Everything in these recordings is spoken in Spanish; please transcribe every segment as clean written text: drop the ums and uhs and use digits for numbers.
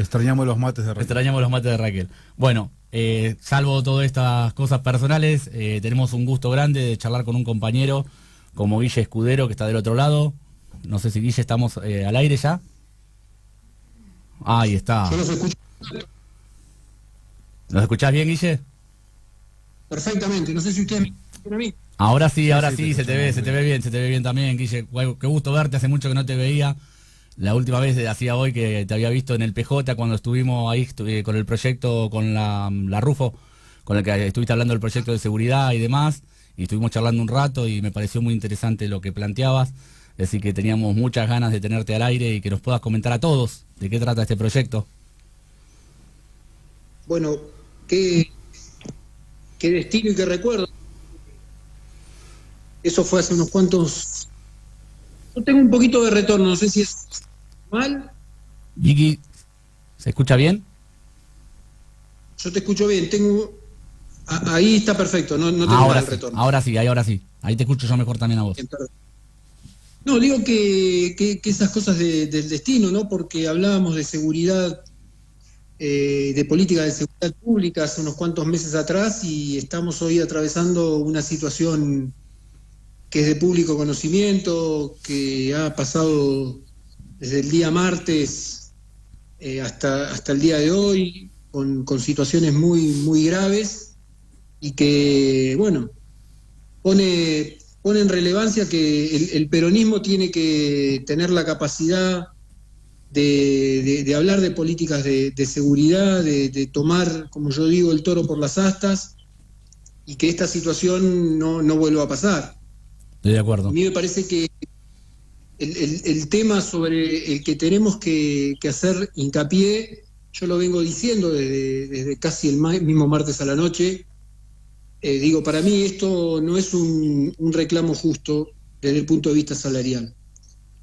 Extrañamos los mates de Raquel. Extrañamos los mates de Raquel. Bueno, salvo todas estas cosas personales, tenemos un gusto grande de charlar con un compañero como Guille Escudero, que está del otro lado. No sé si, Guille, estamos al aire ya. Ahí está. Yo los escucho. ¿Nos escuchás bien, Guille? Perfectamente, no sé si ustedes me escuchan a mí. Ahora sí, se te ve bien también, Guille. Qué gusto verte, hace mucho que no te veía. La última vez hacía hoy que te había visto en el PJ cuando estuvimos ahí con el proyecto, con la Rufo, con el que estuviste hablando del proyecto de seguridad y demás, y estuvimos charlando un rato y me pareció muy interesante lo que planteabas, así que teníamos muchas ganas de tenerte al aire y que nos puedas comentar a todos de qué trata este proyecto. Bueno, qué destino y qué recuerdo. Eso fue hace unos cuantos... Yo tengo un poquito de retorno, no sé si es mal. Vicky, ¿se escucha bien? Yo te escucho bien, tengo... Ahí está perfecto, no tengo ahora mal sí, retorno. ahora sí. Ahí te escucho yo mejor también a vos. Bien, no, digo que esas cosas del destino, ¿no? Porque hablábamos de seguridad, de política de seguridad pública hace unos cuantos meses atrás y estamos hoy atravesando una situación que es de público conocimiento, que ha pasado desde el día martes hasta el día de hoy, con situaciones muy, muy graves y que, bueno, pone en relevancia que el peronismo tiene que tener la capacidad de hablar de políticas de seguridad, de tomar, como yo digo, el toro por las astas y que esta situación no vuelva a pasar. Estoy de acuerdo. A mí me parece que el tema sobre el que tenemos que hacer hincapié, yo lo vengo diciendo desde casi el mismo martes a la noche. Digo, para mí esto no es un reclamo justo desde el punto de vista salarial.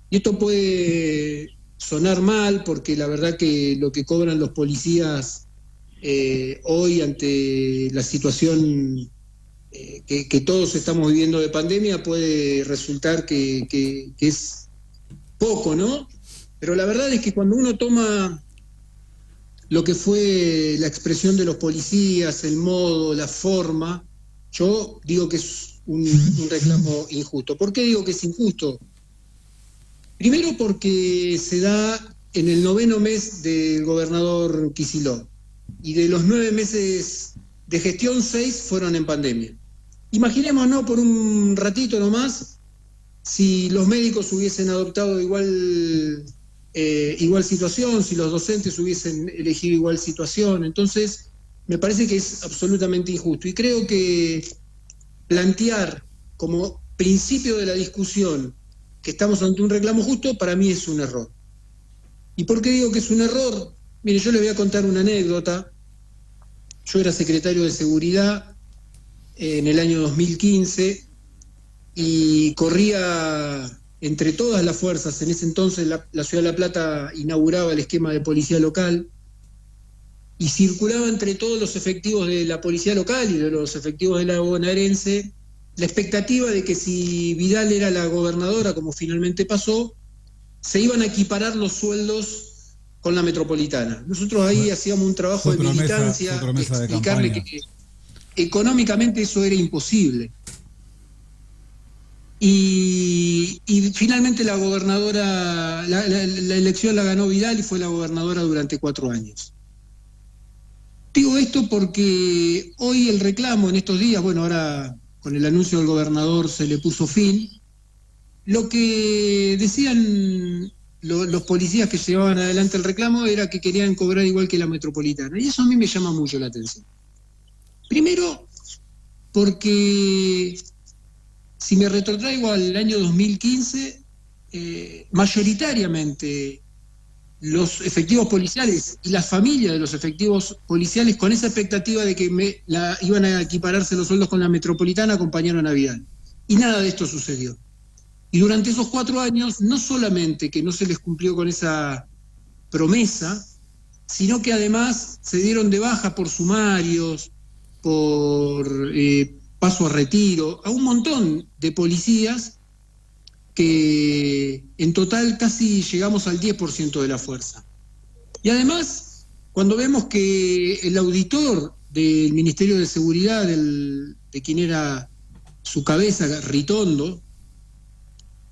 Y esto puede sonar mal porque la verdad que lo que cobran los policías hoy ante la situación que todos estamos viviendo de pandemia puede resultar que es poco, ¿no? Pero la verdad es que cuando uno toma lo que fue la expresión de los policías, el modo, la forma, yo digo que es un reclamo injusto. ¿Por qué digo que es injusto? Primero porque se da en el 9º mes del gobernador Kicillof, y de los 9 meses de gestión, 6 fueron en pandemia. Imaginémonos por un ratito nomás si los médicos hubiesen adoptado igual situación, si los docentes hubiesen elegido igual situación. Entonces, me parece que es absolutamente injusto. Y creo que plantear como principio de la discusión que estamos ante un reclamo justo, para mí es un error. ¿Y por qué digo que es un error? Mire, yo le voy a contar una anécdota. Yo era secretario de Seguridad en el año 2015 y corría entre todas las fuerzas. En ese entonces la Ciudad de La Plata inauguraba el esquema de policía local y circulaba entre todos los efectivos de la policía local y de los efectivos de la bonaerense la expectativa de que si Vidal era la gobernadora, como finalmente pasó, se iban a equiparar los sueldos con la metropolitana. Nosotros ahí hacíamos un trabajo de militancia, de explicarle que económicamente eso era imposible. Y finalmente la gobernadora, la elección la ganó Vidal y fue la gobernadora durante 4 años. Digo esto porque hoy el reclamo en estos días, bueno, ahora con el anuncio del gobernador se le puso fin. Lo que decían los policías que llevaban adelante el reclamo era que querían cobrar igual que la metropolitana. Y eso a mí me llama mucho la atención. Primero, porque si me retrotraigo al año 2015, mayoritariamente los efectivos policiales y las familias de los efectivos policiales, con esa expectativa de que iban a equipararse los sueldos con la metropolitana, acompañaron a Vidal. Y nada de esto sucedió. Y durante esos 4 años, no solamente que no se les cumplió con esa promesa, sino que además se dieron de baja por sumarios, por paso a retiro, a un montón de policías que en total casi llegamos al 10% de la fuerza. Y además cuando vemos que el auditor del Ministerio de Seguridad, de quien era su cabeza, Ritondo,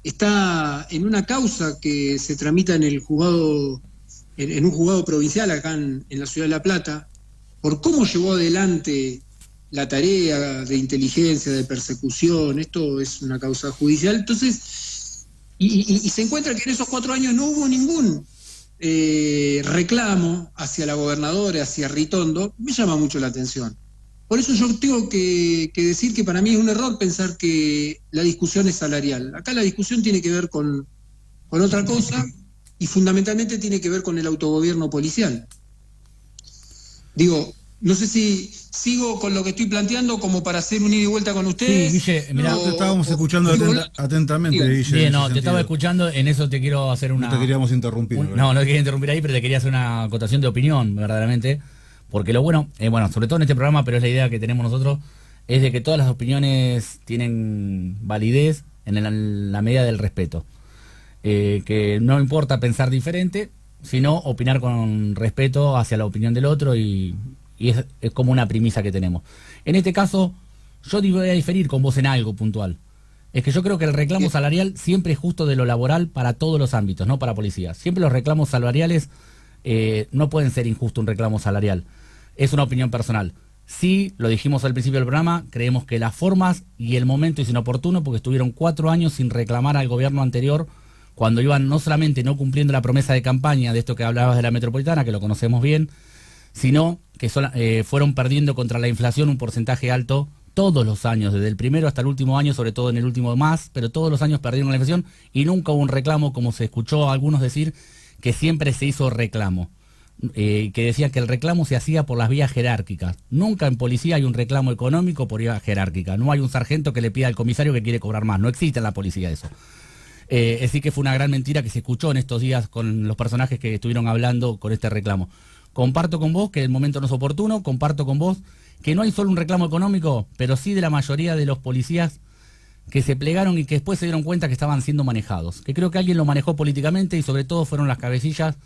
está en una causa que se tramita en el juzgado, en un juzgado provincial acá en la ciudad de La Plata, por cómo llevó adelante la tarea de inteligencia, de persecución. Esto es una causa judicial. Entonces, y se encuentra que en esos 4 años no hubo ningún reclamo hacia la gobernadora, hacia Ritondo. Me llama mucho la atención. Por eso yo tengo que decir que para mí es un error pensar que la discusión es salarial. Acá la discusión tiene que ver con otra cosa, y fundamentalmente tiene que ver con el autogobierno policial. Digo, no sé si sigo con lo que estoy planteando como para hacer un ida y vuelta con ustedes. Sí, Guille, mirá, te estábamos escuchando atentamente, Guille. Bien, no, te estaba escuchando, en eso te quiero hacer una... No te queríamos interrumpir. No te quería interrumpir ahí, pero te quería hacer una acotación de opinión, verdaderamente. Porque lo bueno, sobre todo en este programa, pero es la idea que tenemos nosotros, es de que todas las opiniones tienen validez en la medida del respeto. Que no importa pensar diferente, sino opinar con respeto hacia la opinión del otro, y es como una premisa que tenemos. En este caso, yo voy a diferir con vos en algo puntual. Es que yo creo que el reclamo salarial siempre es justo de lo laboral para todos los ámbitos, no para policías. Siempre los reclamos salariales no pueden ser injusto un reclamo salarial. Es una opinión personal. Sí, lo dijimos al principio del programa, creemos que las formas y el momento es inoportuno porque estuvieron 4 años sin reclamar al gobierno anterior, cuando iban no solamente no cumpliendo la promesa de campaña de esto que hablabas de la metropolitana, que lo conocemos bien, sino que fueron perdiendo contra la inflación un porcentaje alto todos los años, desde el primero hasta el último año, sobre todo en el último más, pero todos los años perdieron la inflación y nunca hubo un reclamo, como se escuchó a algunos decir, que siempre se hizo reclamo. Que decían que el reclamo se hacía por las vías jerárquicas. Nunca en policía hay un reclamo económico por vía jerárquica. No hay un sargento que le pida al comisario que quiere cobrar más. No existe en la policía eso. Así que fue una gran mentira que se escuchó en estos días con los personajes que estuvieron hablando con este reclamo. Comparto con vos que el momento no es oportuno, comparto con vos que no hay solo un reclamo económico, pero sí de la mayoría de los policías que se plegaron y que después se dieron cuenta que estaban siendo manejados. Que creo que alguien lo manejó políticamente y sobre todo fueron las cabecillas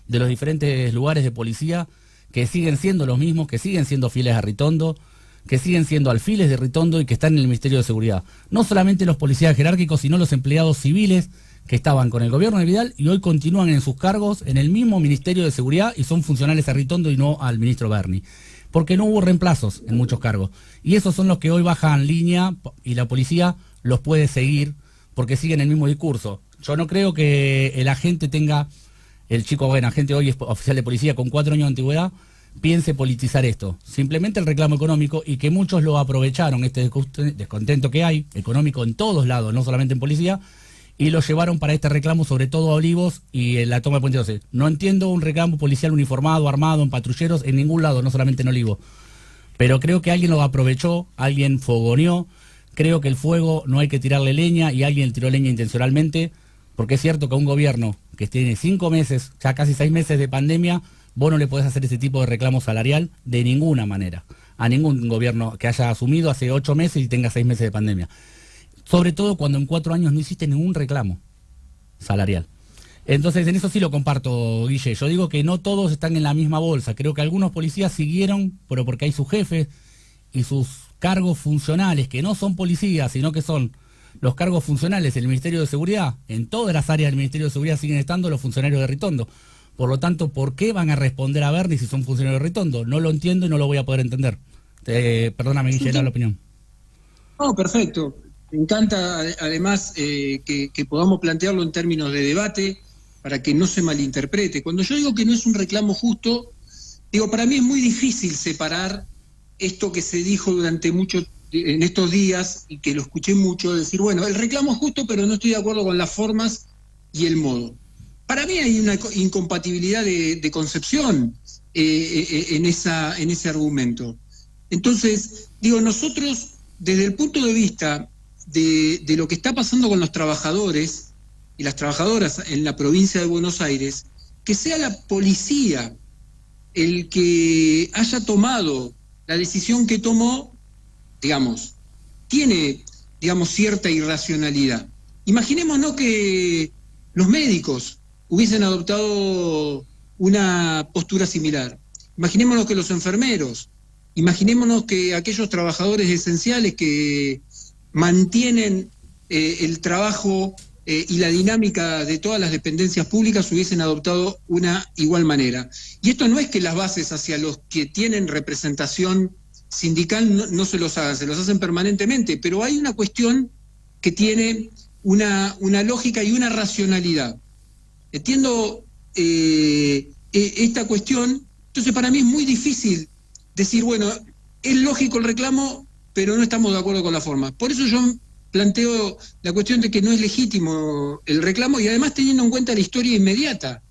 de los diferentes lugares de policía, que siguen siendo los mismos, que siguen siendo fieles a Ritondo, que siguen siendo alfiles de Ritondo y que están en el Ministerio de Seguridad. No solamente los policías jerárquicos, sino los empleados civiles que estaban con el gobierno de Vidal y hoy continúan en sus cargos en el mismo Ministerio de Seguridad y son funcionales a Ritondo y no al ministro Berni. Porque no hubo reemplazos en muchos cargos. Y esos son los que hoy bajan línea y la policía los puede seguir porque siguen el mismo discurso. Yo no creo que el agente tenga... El chico, bueno, agente hoy es oficial de policía con 4 años de antigüedad, piense politizar esto. Simplemente el reclamo económico y que muchos lo aprovecharon, este descontento que hay, económico en todos lados, no solamente en policía, y lo llevaron para este reclamo, sobre todo a Olivos y en la toma de Puente 12. No entiendo un reclamo policial uniformado, armado, en patrulleros, en ningún lado, no solamente en Olivos. Pero creo que alguien lo aprovechó, alguien fogoneó, creo que el fuego no hay que tirarle leña y alguien tiró leña intencionalmente, porque es cierto que a un gobierno que tiene 5 meses, ya casi 6 meses de pandemia, vos no le podés hacer ese tipo de reclamo salarial de ninguna manera. A ningún gobierno que haya asumido hace 8 meses y tenga 6 meses de pandemia. Sobre todo cuando en 4 años no hiciste ningún reclamo salarial. Entonces, en eso sí lo comparto, Guille. Yo digo que no todos están en la misma bolsa. Creo que algunos policías siguieron, pero porque hay sus jefes y sus cargos funcionales, que no son policías, sino que son... Los cargos funcionales del Ministerio de Seguridad, en todas las áreas del Ministerio de Seguridad siguen estando los funcionarios de Ritondo. Por lo tanto, ¿por qué van a responder a Berni si son funcionarios de Ritondo? No lo entiendo y no lo voy a poder entender. Perdóname, Guille, era la opinión. No, perfecto. Me encanta, además, que podamos plantearlo en términos de debate para que no se malinterprete. Cuando yo digo que no es un reclamo justo, digo, para mí es muy difícil separar esto que se dijo durante en estos días, y que lo escuché mucho, decir, bueno, el reclamo es justo, pero no estoy de acuerdo con las formas y el modo. Para mí hay una incompatibilidad de concepción en ese argumento. Entonces, digo, nosotros, desde el punto de vista de lo que está pasando con los trabajadores y las trabajadoras en la provincia de Buenos Aires, que sea la policía el que haya tomado la decisión que tomó, digamos, tiene, digamos, cierta irracionalidad. Imaginémonos que los médicos hubiesen adoptado una postura similar. Imaginémonos que los enfermeros, imaginémonos que aquellos trabajadores esenciales que mantienen el trabajo y la dinámica de todas las dependencias públicas hubiesen adoptado una igual manera. Y esto no es que las bases hacia los que tienen representación sindical no se los hagan, se los hacen permanentemente, pero hay una cuestión que tiene una lógica y una racionalidad. Entiendo esta cuestión, entonces para mí es muy difícil decir, bueno, es lógico el reclamo, pero no estamos de acuerdo con la forma. Por eso yo planteo la cuestión de que no es legítimo el reclamo y además teniendo en cuenta la historia inmediata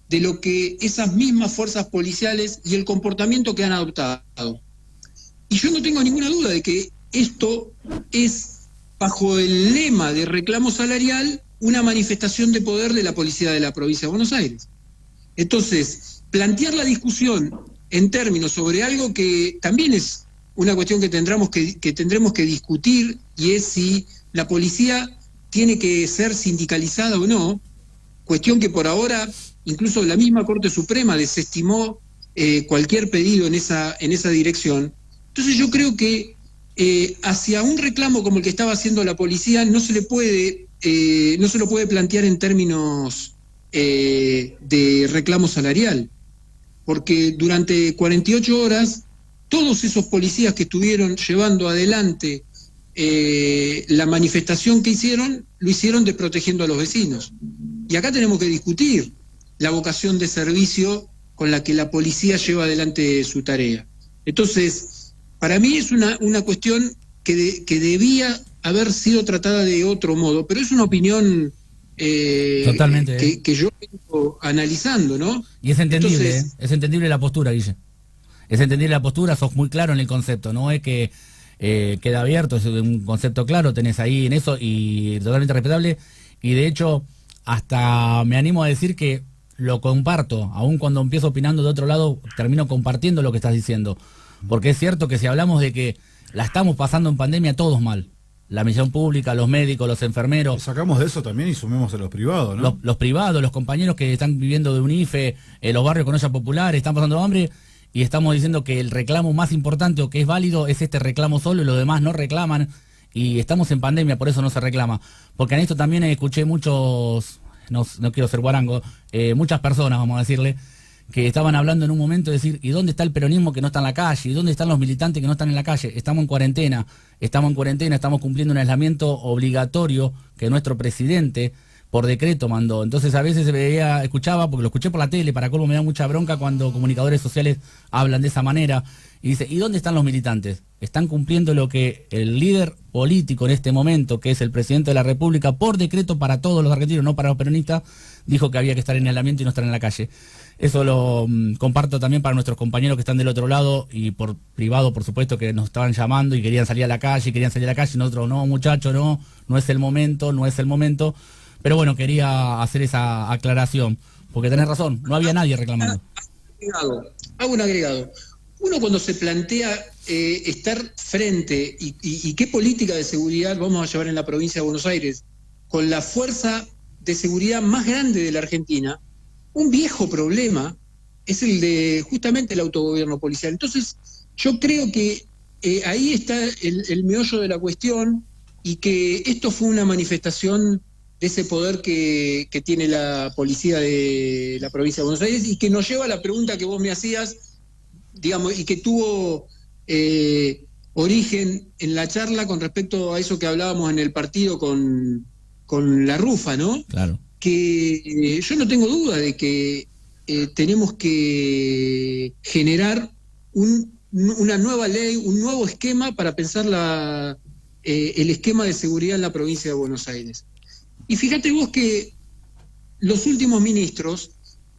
de lo que esas mismas fuerzas policiales y el comportamiento que han adoptado. Y yo no tengo ninguna duda de que esto es, bajo el lema de reclamo salarial, una manifestación de poder de la policía de la provincia de Buenos Aires. Entonces, plantear la discusión en términos sobre algo que también es una cuestión que tendremos que discutir, y es si la policía tiene que ser sindicalizada o no, cuestión que por ahora incluso la misma Corte Suprema desestimó cualquier pedido en esa dirección. Entonces yo creo que hacia un reclamo como el que estaba haciendo la policía no se lo puede plantear en términos de reclamo salarial, porque durante 48 horas todos esos policías que estuvieron llevando adelante la manifestación que hicieron, lo hicieron desprotegiendo a los vecinos. Y acá tenemos que discutir la vocación de servicio con la que la policía lleva adelante su tarea. Entonces, para mí es una cuestión que debía haber sido tratada de otro modo, pero es una opinión totalmente, que yo vengo analizando, ¿no? Y es entendible, Entonces, es entendible la postura, Guille. Es entendible la postura, sos muy claro en el concepto, no es que queda abierto, es un concepto claro, tenés ahí en eso y totalmente respetable. Y de hecho, hasta me animo a decir que lo comparto, aun cuando empiezo opinando de otro lado, termino compartiendo lo que estás diciendo. Porque es cierto que si hablamos de que la estamos pasando en pandemia todos mal, la misión pública, los médicos, los enfermeros. Sacamos de eso también y sumemos a los privados, ¿no? Los privados, los compañeros que están viviendo de un IFE, los barrios con olla popular, están pasando hambre, y estamos diciendo que el reclamo más importante o que es válido es este reclamo solo y los demás no reclaman, y estamos en pandemia, por eso no se reclama. Porque en esto también escuché muchos, no quiero ser guarango, muchas personas, vamos a decirle, que estaban hablando en un momento de decir, ¿y dónde está el peronismo que no está en la calle? ¿Y dónde están los militantes que no están en la calle? Estamos en cuarentena, estamos cumpliendo un aislamiento obligatorio que nuestro presidente por decreto mandó. Entonces a veces escuchaba, porque lo escuché por la tele, para colmo me da mucha bronca cuando comunicadores sociales hablan de esa manera, y dice, ¿y dónde están los militantes? Están cumpliendo lo que el líder político en este momento, que es el presidente de la República, por decreto para todos los argentinos, no para los peronistas, dijo que había que estar en aislamiento y no estar en la calle. Eso lo comparto también para nuestros compañeros que están del otro lado y por privado, por supuesto, que nos estaban llamando y querían salir a la calle, y nosotros, no, muchachos, no es el momento. Pero bueno, quería hacer esa aclaración, porque tenés razón, no había nadie reclamando. Hago un agregado. Uno cuando se plantea estar frente y qué política de seguridad vamos a llevar en la provincia de Buenos Aires, con la fuerza de seguridad más grande de la Argentina, un viejo problema es el de justamente el autogobierno policial. Entonces, yo creo que ahí está el meollo de la cuestión, y que esto fue una manifestación de ese poder que tiene la policía de la provincia de Buenos Aires, y que nos lleva a la pregunta que vos me hacías, digamos, y que tuvo origen en la charla con respecto a eso que hablábamos en el partido con la Rufa, ¿no? Claro. Que yo no tengo duda de que tenemos que generar una nueva ley, un nuevo esquema para pensar el esquema de seguridad en la provincia de Buenos Aires. Y fíjate vos que los últimos ministros,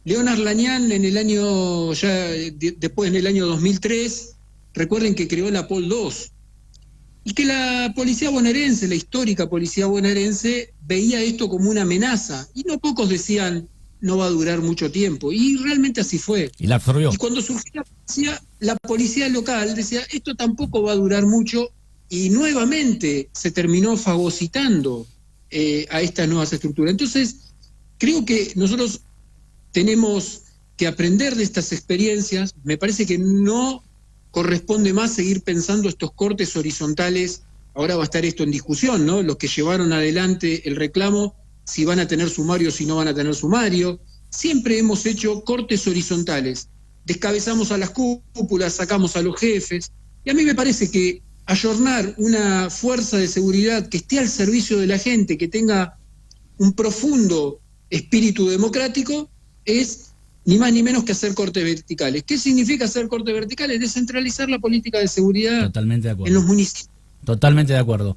León Arlañán en el año, después en el año 2003, recuerden que creó la POL 2, y que la policía bonaerense, la histórica policía bonaerense, veía esto como una amenaza, y no pocos decían, no va a durar mucho tiempo, y realmente así fue. Y la absorbió. Y cuando surgió la policía local decía, esto tampoco va a durar mucho, y nuevamente se terminó fagocitando a estas nuevas estructuras. Entonces, creo que nosotros tenemos que aprender de estas experiencias. Me parece que no corresponde más seguir pensando estos cortes horizontales. Ahora va a estar esto en discusión, ¿no? Los que llevaron adelante el reclamo, si van a tener sumario o si no van a tener sumario. Siempre hemos hecho cortes horizontales. Descabezamos a las cúpulas, sacamos a los jefes. Y a mí me parece que ayornar una fuerza de seguridad que esté al servicio de la gente, que tenga un profundo espíritu democrático, es ni más ni menos que hacer cortes verticales. ¿Qué significa hacer cortes verticales? Descentralizar la política de seguridad. Totalmente de acuerdo. En los municipios. Totalmente de acuerdo.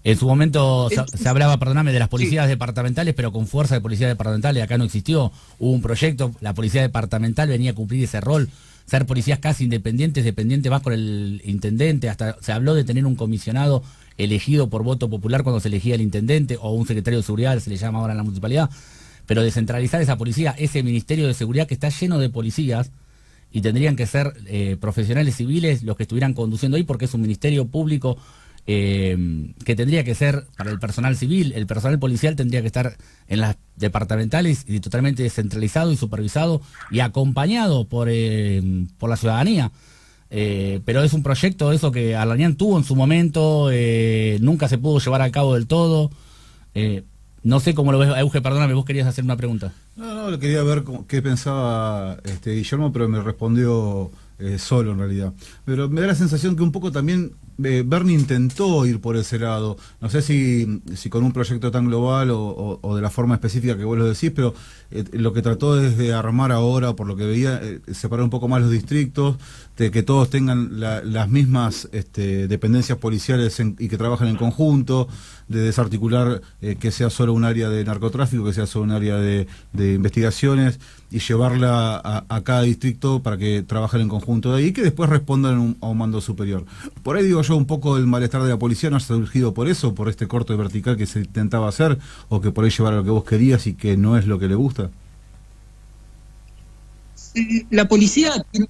En su momento se hablaba, perdóname, de las policías departamentales, pero con fuerza de policías departamentales. Acá no existió. Hubo un proyecto, la policía departamental venía a cumplir ese rol, ser policías casi independientes, dependientes más con el intendente. Hasta se habló de tener un comisionado elegido por voto popular cuando se elegía el intendente, o un secretario de seguridad, se le llama ahora en la municipalidad. Pero descentralizar esa policía, ese ministerio de seguridad que está lleno de policías, y tendrían que ser profesionales civiles los que estuvieran conduciendo ahí, porque es un ministerio público que tendría que ser para el personal civil. El personal policial tendría que estar en las departamentales y totalmente descentralizado y supervisado y acompañado por la ciudadanía. Pero es un proyecto eso que Arlañán tuvo en su momento, nunca se pudo llevar a cabo del todo. No sé cómo lo ves, Euge, perdóname, vos querías hacer una pregunta. No, quería ver qué pensaba Guillermo, pero me respondió solo en realidad. Pero me da la sensación que un poco también Bernie intentó ir por ese lado. No sé si con un proyecto tan global o de la forma específica que vos lo decís, pero lo que trató es de armar ahora, por lo que veía, separar un poco más los distritos, de que todos tengan las mismas dependencias policiales y que trabajen en conjunto, de desarticular que sea solo un área de narcotráfico, que sea solo un área de investigaciones, y llevarla a cada distrito para que trabajen en conjunto de ahí y que después respondan a un mando superior. Por ahí digo yo, un poco el malestar de la policía no ha surgido por eso, por este corte vertical que se intentaba hacer, o que por ahí llevar a lo que vos querías y que no es lo que le gusta. La policía tiene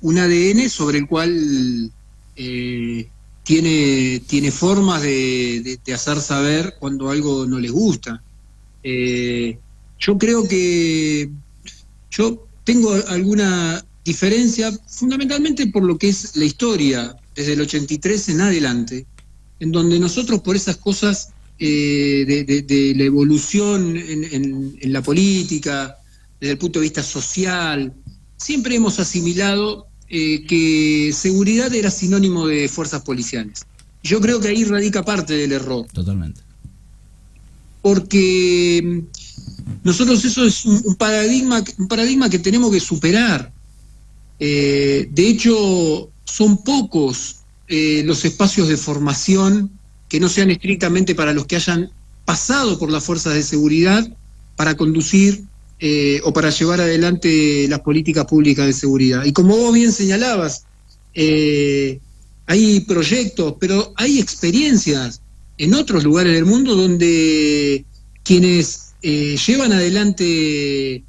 un ADN sobre el cual tiene formas de hacer saber cuando algo no les gusta. Yo creo que yo tengo alguna diferencia, fundamentalmente por lo que es la historia, desde el 83 en adelante, en donde nosotros por esas cosas de la evolución en la política, desde el punto de vista social, siempre hemos asimilado que seguridad era sinónimo de fuerzas policiales. Yo creo que ahí radica parte del error. Totalmente. Porque nosotros eso es un paradigma que tenemos que superar. De hecho, son pocos los espacios de formación que no sean estrictamente para los que hayan pasado por las fuerzas de seguridad para conducir o para llevar adelante las políticas públicas de seguridad. Y como vos bien señalabas, hay proyectos, pero hay experiencias en otros lugares del mundo donde quienes llevan adelante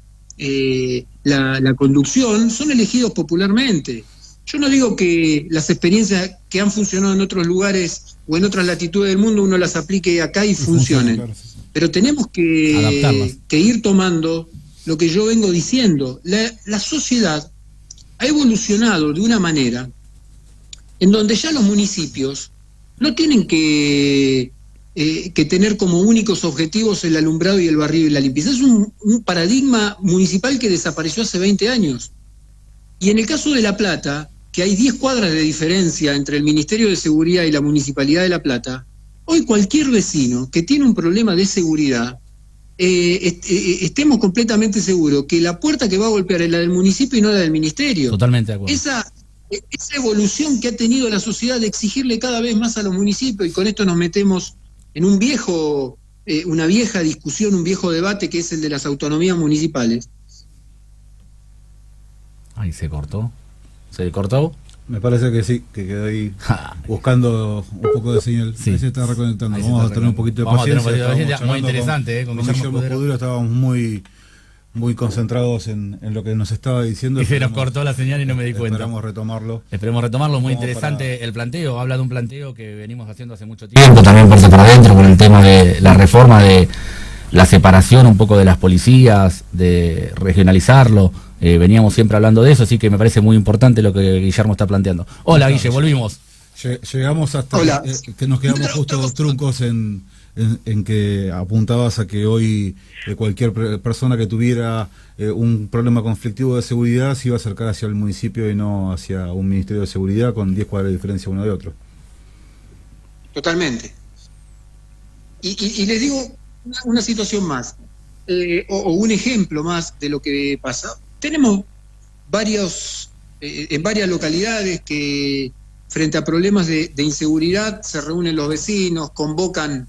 la conducción son elegidos popularmente. Yo no digo que las experiencias que han funcionado en otros lugares o en otras latitudes del mundo uno las aplique acá y funcionen, pero tenemos que ir tomando lo que yo vengo diciendo. La sociedad ha evolucionado de una manera en donde ya los municipios no tienen que tener como únicos objetivos el alumbrado y el barrido y la limpieza. Es un paradigma municipal que desapareció hace 20 años. Y en el caso de La Plata, que hay 10 cuadras de diferencia entre el Ministerio de Seguridad y la Municipalidad de La Plata, hoy cualquier vecino que tiene un problema de seguridad, estemos completamente seguros que la puerta que va a golpear es la del municipio y no la del ministerio. Totalmente de acuerdo. Esa evolución que ha tenido la sociedad de exigirle cada vez más a los municipios, y con esto nos metemos en una vieja discusión, un viejo debate que es el de las autonomías municipales. Ay, se cortó. ¿Se cortó? Me parece que sí, que quedó ahí buscando un poco de señal. Sí. Ahí se está reconectando. Vamos a tener un poquito de paciencia. Muy interesante, con Guillermo Escudero estábamos muy concentrados en lo que nos estaba diciendo. Y se nos cortó la señal y no me di cuenta. Esperemos retomarlo. Muy interesante el planteo. Habla de un planteo que venimos haciendo hace mucho tiempo. También por para adentro con el tema de la reforma de la separación un poco de las policías, de regionalizarlo, Veníamos siempre hablando de eso, así que me parece muy importante lo que Guillermo está planteando. Hola, Guille, volvimos. Llegamos hasta que nos quedamos justo truncos en que apuntabas a que hoy cualquier persona que tuviera un problema conflictivo de seguridad se iba a acercar hacia el municipio y no hacia un ministerio de seguridad con 10 cuadras de diferencia uno de otro. Totalmente. Y les digo una situación más, o un ejemplo más de lo que pasa. Tenemos en varias localidades que frente a problemas de inseguridad se reúnen los vecinos, convocan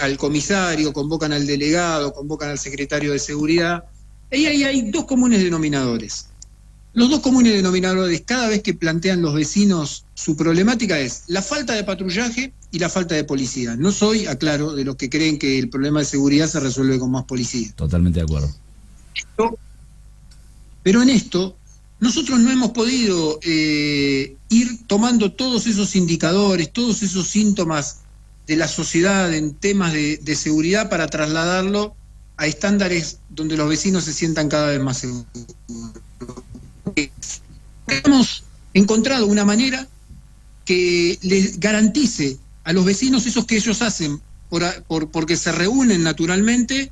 al comisario, convocan al delegado, convocan al secretario de seguridad. Y ahí hay dos comunes denominadores. Los dos comunes denominadores, cada vez que plantean los vecinos su problemática, es la falta de patrullaje y la falta de policía. No soy, aclaro, de los que creen que el problema de seguridad se resuelve con más policía. Totalmente de acuerdo. Pero en esto, nosotros no hemos podido ir tomando todos esos indicadores, todos esos síntomas de la sociedad en temas de seguridad para trasladarlo a estándares donde los vecinos se sientan cada vez más seguros. Hemos encontrado una manera que les garantice a los vecinos esos que ellos hacen porque se reúnen naturalmente,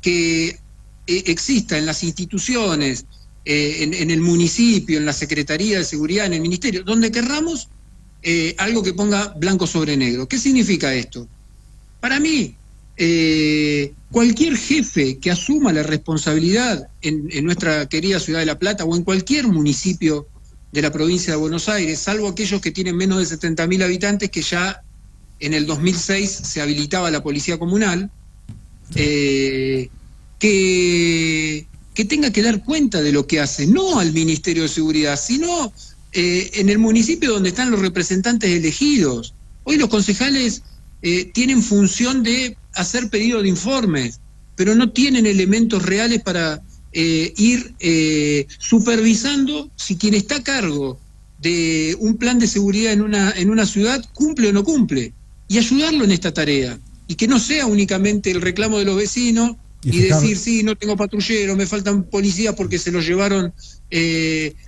que exista en las instituciones, en el municipio, en la Secretaría de Seguridad, en el Ministerio, donde querramos, algo que ponga blanco sobre negro. ¿Qué significa esto? Para mí, cualquier jefe que asuma la responsabilidad en nuestra querida ciudad de La Plata o en cualquier municipio de la provincia de Buenos Aires, salvo aquellos que tienen menos de 70.000 habitantes, que ya en el 2006 se habilitaba la policía comunal, que tenga que dar cuenta de lo que hace, no al Ministerio de Seguridad, sino en el municipio donde están los representantes elegidos. Hoy los concejales tienen función de hacer pedido de informes, pero no tienen elementos reales para ir supervisando si quien está a cargo de un plan de seguridad en una ciudad cumple o no cumple, y ayudarlo en esta tarea, y que no sea únicamente el reclamo de los vecinos y decir, sí, no tengo patrullero, me faltan policías porque se los llevaron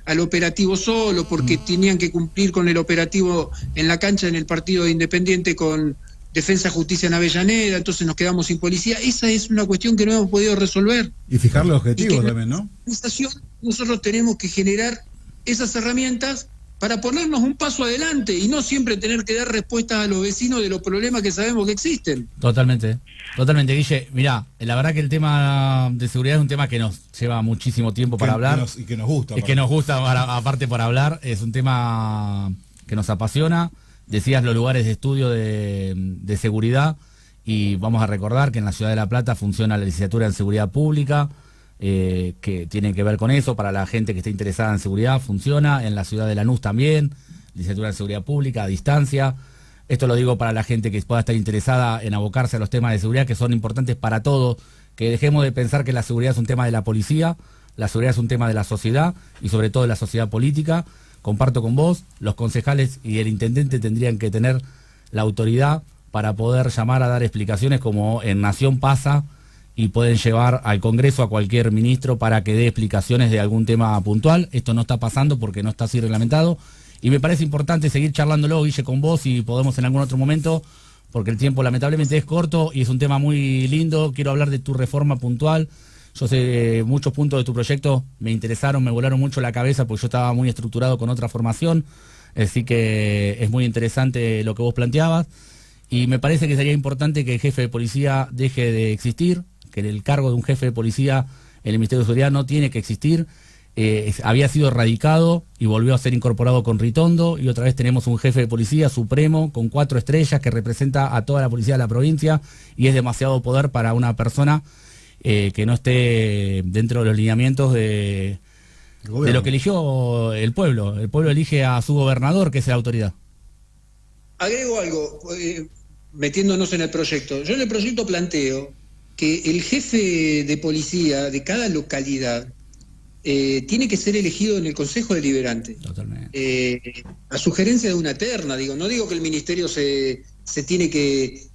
al operativo solo, porque tenían que cumplir con el operativo en la cancha en el partido de Independiente con Defensa Justicia en Avellaneda, entonces nos quedamos sin policía. Esa es una cuestión que no hemos podido resolver. Y fijarle objetivos también, ¿no? Nosotros tenemos que generar esas herramientas para ponernos un paso adelante y no siempre tener que dar respuestas a los vecinos de los problemas que sabemos que existen. Totalmente, Guille. Mirá, la verdad que el tema de seguridad es un tema que nos lleva muchísimo tiempo para hablar. Y que nos gusta. Es que nos gusta, aparte por hablar, es un tema que nos apasiona. Decías los lugares de estudio de seguridad, y vamos a recordar que en la ciudad de La Plata funciona la licenciatura en seguridad pública, que tiene que ver con eso. Para la gente que esté interesada en seguridad, funciona. En la ciudad de Lanús también, licenciatura en seguridad pública a distancia. Esto lo digo para la gente que pueda estar interesada en abocarse a los temas de seguridad, que son importantes para todos, que dejemos de pensar que la seguridad es un tema de la policía, la seguridad es un tema de la sociedad y sobre todo de la sociedad política. Comparto con vos, los concejales y el intendente tendrían que tener la autoridad para poder llamar a dar explicaciones, como en Nación pasa, y pueden llevar al Congreso a cualquier ministro para que dé explicaciones de algún tema puntual. Esto no está pasando porque no está así reglamentado, y me parece importante seguir charlándolo, Guille, con vos, y podemos en algún otro momento, porque el tiempo lamentablemente es corto y es un tema muy lindo. Quiero hablar de tu reforma puntual. Yo sé, muchos puntos de tu proyecto me interesaron, me volaron mucho la cabeza porque yo estaba muy estructurado con otra formación, así que es muy interesante lo que vos planteabas, y me parece que sería importante que el jefe de policía deje de existir, que el cargo de un jefe de policía en el Ministerio de Seguridad no tiene que existir. Había sido erradicado y volvió a ser incorporado con Ritondo, y otra vez tenemos un jefe de policía supremo con 4 estrellas que representa a toda la policía de la provincia, y es demasiado poder para una persona que no esté dentro de los lineamientos de lo que eligió el pueblo. El pueblo elige a su gobernador, que es la autoridad. Agrego algo, metiéndonos en el proyecto. Yo en el proyecto planteo que el jefe de policía de cada localidad tiene que ser elegido en el Consejo Deliberante. Totalmente. A sugerencia de una terna, no digo que el ministerio se tiene que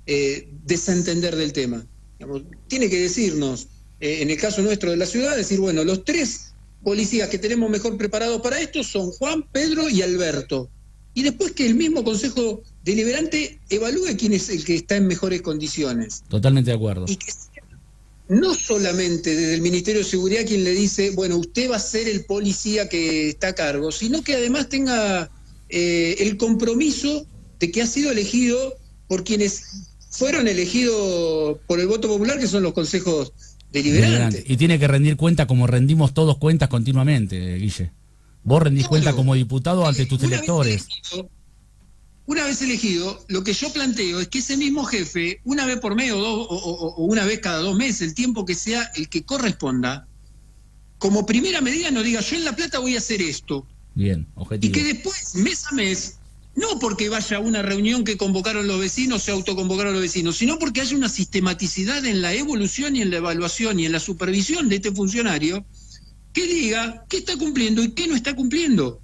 desentender del tema. Digamos, tiene que decirnos, en el caso nuestro de la ciudad, decir, bueno, los 3 policías que tenemos mejor preparados para esto son Juan, Pedro y Alberto. Y después que el mismo Consejo Deliberante evalúe quién es el que está en mejores condiciones. Totalmente de acuerdo. Y que sea no solamente desde el Ministerio de Seguridad quien le dice, bueno, usted va a ser el policía que está a cargo, sino que además tenga el compromiso de que ha sido elegido por quienes fueron elegidos por el voto popular, que son los consejos deliberantes. Y tiene que rendir cuenta como rendimos todos cuentas continuamente, Guille. Vos rendís cuenta como diputado ante tus electores. Una vez elegido, lo que yo planteo es que ese mismo jefe, una vez por mes o una vez cada 2 meses, el tiempo que sea el que corresponda, como primera medida nos diga, yo en La Plata voy a hacer esto. Bien, objetivo. Y que después, mes a mes, no porque vaya a una reunión que convocaron los vecinos, se autoconvocaron los vecinos, sino porque haya una sistematicidad en la evolución y en la evaluación y en la supervisión de este funcionario que diga qué está cumpliendo y qué no está cumpliendo.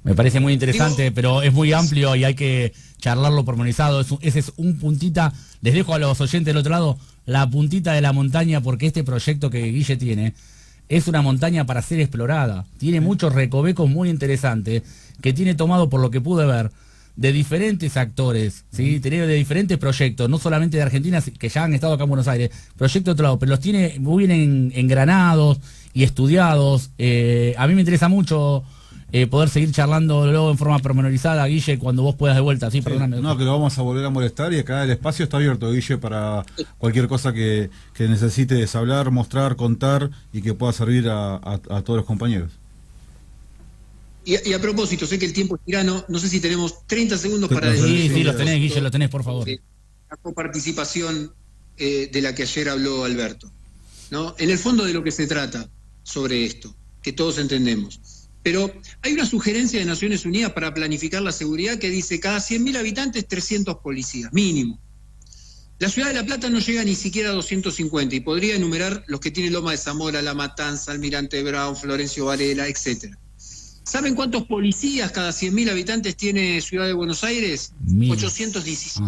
Me parece muy interesante, pero es muy amplio y hay que charlarlo pormenorizado. Ese es un puntita, les dejo a los oyentes del otro lado, la puntita de la montaña, porque este proyecto que Guille tiene es una montaña para ser explorada. Tiene muchos recovecos muy interesantes, que tiene tomado, por lo que pude ver, de diferentes actores, ¿sí? Tiene de diferentes proyectos, no solamente de Argentina, que ya han estado acá en Buenos Aires, proyectos de otro lado, pero los tiene muy bien engranados y estudiados. A mí me interesa mucho poder seguir charlando luego en forma pormenorizada, Guille, cuando vos puedas de vuelta. Sí, perdóname. No, que lo vamos a volver a molestar, y acá el espacio está abierto, Guille, para cualquier cosa que necesites hablar, mostrar, contar y que pueda servir a todos los compañeros. Y a propósito, sé que el tiempo es tirano, no sé si tenemos 30 segundos para decir... Sí, los tenés, Guille, los tenés, por favor. La coparticipación de la que ayer habló Alberto, ¿no? En el fondo de lo que se trata sobre esto, que todos entendemos. Pero hay una sugerencia de Naciones Unidas para planificar la seguridad que dice cada 100.000 habitantes 300 policías, mínimo. La ciudad de La Plata no llega ni siquiera a 250 y podría enumerar los que tiene Loma de Zamora, La Matanza, Almirante Brown, Florencio Varela, etcétera. ¿Saben cuántos policías cada 100.000 habitantes tiene Ciudad de Buenos Aires? 817.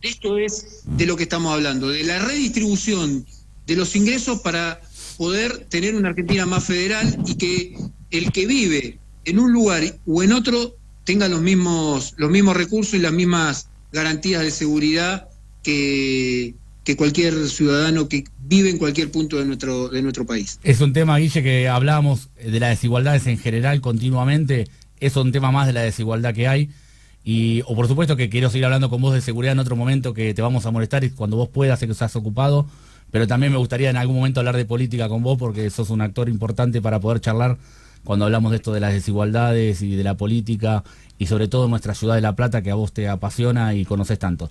Esto es de lo que estamos hablando, de la redistribución de los ingresos para poder tener una Argentina más federal y que el que vive en un lugar o en otro tenga los mismos recursos y las mismas garantías de seguridad que cualquier ciudadano que vive en cualquier punto de nuestro país. Es un tema, Guille, que hablábamos de las desigualdades en general continuamente, es un tema más de la desigualdad que hay, o por supuesto que quiero seguir hablando con vos de seguridad en otro momento, que te vamos a molestar y cuando vos puedas, sé que estás ocupado, pero también me gustaría en algún momento hablar de política con vos, porque sos un actor importante para poder charlar cuando hablamos de esto de las desigualdades y de la política, y sobre todo nuestra ciudad de La Plata, que a vos te apasiona y conoces tanto.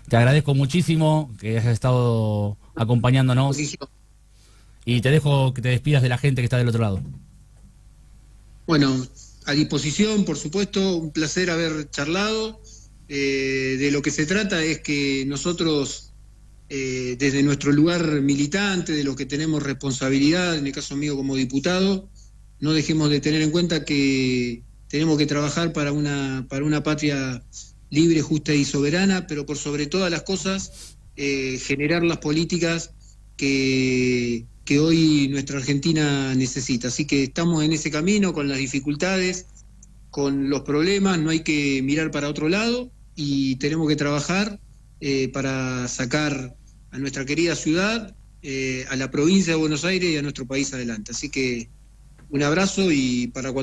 Te agradezco muchísimo que hayas estado acompañándonos y te dejo que te despidas de la gente que está del otro lado. Bueno, a disposición, por supuesto, un placer haber charlado. De lo que se trata es que nosotros, desde nuestro lugar militante, de lo que tenemos responsabilidad, en el caso mío como diputado, no dejemos de tener en cuenta que tenemos que trabajar para una patria libre, justa y soberana, pero por sobre todas las cosas, generar las políticas que hoy nuestra Argentina necesita. Así que estamos en ese camino, con las dificultades, con los problemas, no hay que mirar para otro lado y tenemos que trabajar para sacar a nuestra querida ciudad, a la provincia de Buenos Aires y a nuestro país adelante. Así que un abrazo y para cuando